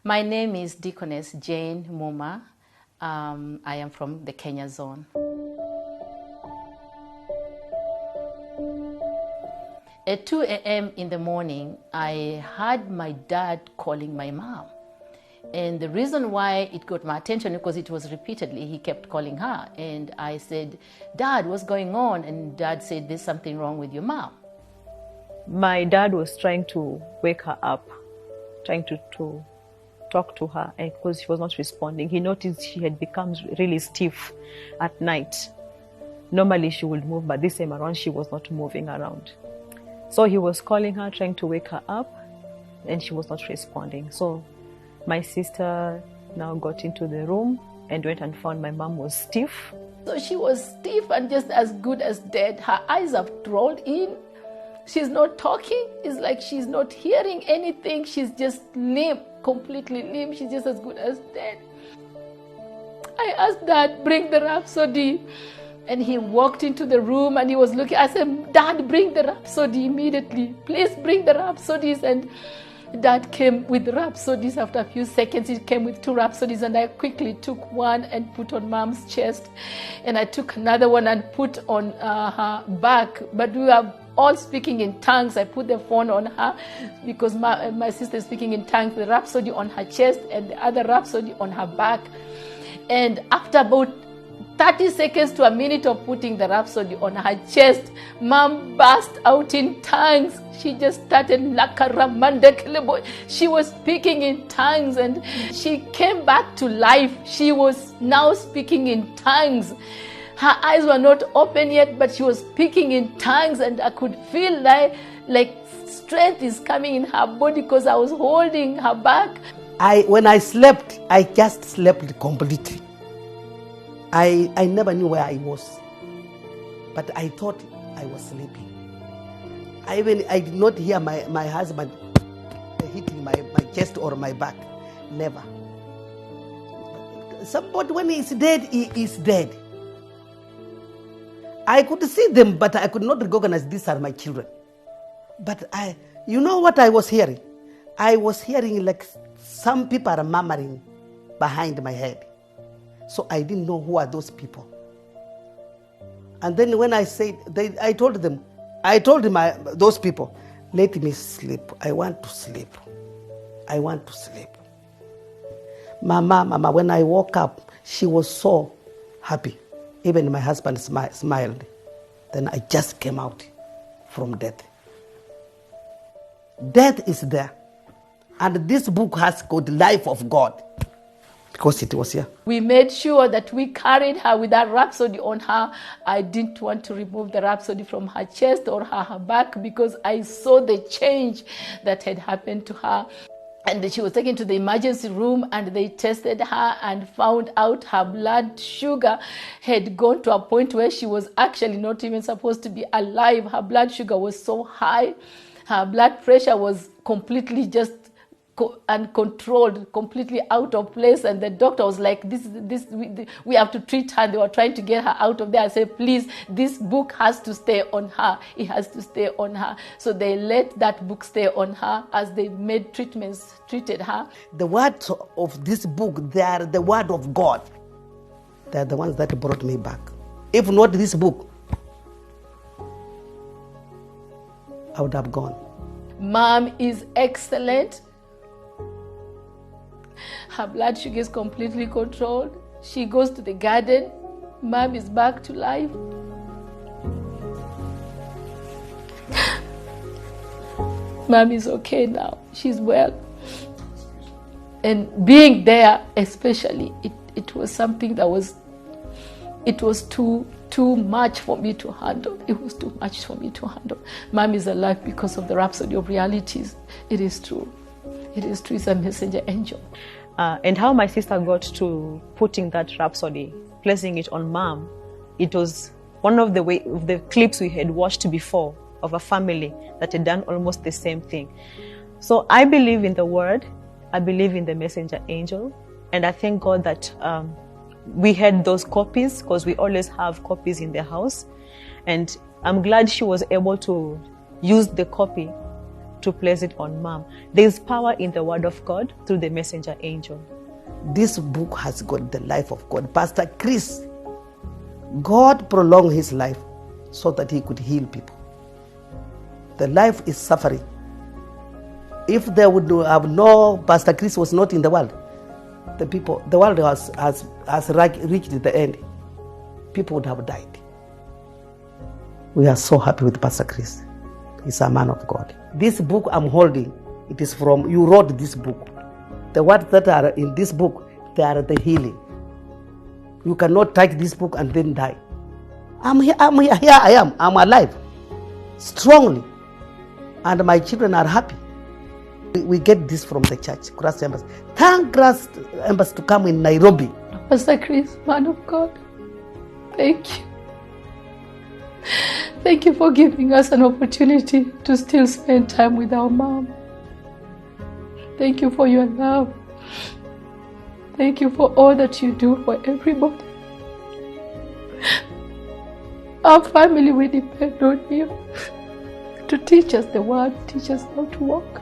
My name is Deaconess Jane Muma. I am from the Kenya zone. At 2 a.m. in the morning, I heard my dad calling my mom. And the reason why it got my attention because it was repeatedly, he kept calling her. And I said, Dad, what's going on? And Dad said, there's something wrong with your mom. My dad was trying to wake her up, trying to talk to her, and because she was not responding, he noticed she had become really stiff at night. Normally she would move, but this time around she was not moving around. So he was calling her, trying to wake her up, and she was not responding. So my sister now got into the room and went and found my mom was stiff. So she was stiff and just as good as dead. Her eyes have rolled in. She's not talking. It's like she's not hearing anything. She's just limp, completely limp. She's just as good as dead. I asked Dad, bring the Rhapsody. And he walked into the room and he was looking. I said, Dad, bring the Rhapsody immediately. Please bring the Rhapsodies. And Dad came with Rhapsodies. After a few seconds, he came with 2 Rhapsodies. And I quickly took one and put on Mom's chest. And I took another one and put on her back. But we were all speaking in tongues. I put the phone on her because my sister is speaking in tongues. The Rhapsody on her chest and the other Rhapsody on her back. And after about 30 seconds to a minute of putting the Rhapsody on her chest, Mom burst out in tongues. She just started she was speaking in tongues and she came back to life. She was now speaking in tongues. Her eyes were not open yet, but she was speaking in tongues, and I could feel like strength is coming in her body because I was holding her back. When I slept, I just slept completely. I never knew where I was, but I thought I was sleeping. I did not hear my husband hitting my chest or my back. Never. Somebody, when he's dead, he is dead. I could see them, but I could not recognize these are my children. But you know what I was hearing? I was hearing like some people are murmuring behind my head. So I didn't know who are those people. And then when I said, I told those people, let me sleep. I want to sleep. I want to sleep. Mama, when I woke up, she was so happy. Even my husband smiled. Then I just came out from death. Death is there. And this book has got life of God. Because it was here. We made sure that we carried her with that Rhapsody on her. I didn't want to remove the Rhapsody from her chest or her back because I saw the change that had happened to her. And she was taken to the emergency room and they tested her and found out her blood sugar had gone to a point where she was actually not even supposed to be alive. Her blood sugar was so high. Her blood pressure was completely just uncontrolled, completely out of place, and the doctor was like, we have to treat her. They were trying to get her out of there. I said, please, this book has to stay on her. It has to stay on her. So they let that book stay on her as they made treatments, treated her. The words of this book, they are the word of God. They are the ones that brought me back. If not this book, I would have gone. Mom is excellent. Her blood sugar is completely controlled. She goes to the garden. Mom is back to life. Mom is okay now. She's well. And being there, especially, it was something that was too much for me to handle. It was too much for me to handle. Mom is alive because of the Rhapsody of Realities. It is true. It is true. It's a messenger angel. And how my sister got to putting that Rhapsody, placing it on Mom, it was one of the clips we had watched before of a family that had done almost the same thing. So I believe in the word. I believe in the messenger angel. And I thank God that we had those copies because we always have copies in the house. And I'm glad she was able to use the copy to place it on mom. There is power in the word of God through the messenger angel. This book has got the life of God. Pastor Chris, God prolonged his life so that he could heal people. The life is suffering. If there would have no Pastor Chris was not in the world, the world has reached the end. People would have died. We are so happy with Pastor Chris. He's a man of God. This book I'm holding, it is from, you wrote this book. The words that are in this book, they are the healing. You cannot touch this book and then die. Here I am. I'm alive, strongly, and my children are happy. We get this from the church, Christ Embassy. Thank Christ Embassy to come in Nairobi. Pastor Chris, man of God, thank you. Thank you for giving us an opportunity to still spend time with our mom. Thank you for your love. Thank you for all that you do for everybody. Our family, we depend on you to teach us the word, teach us how to walk.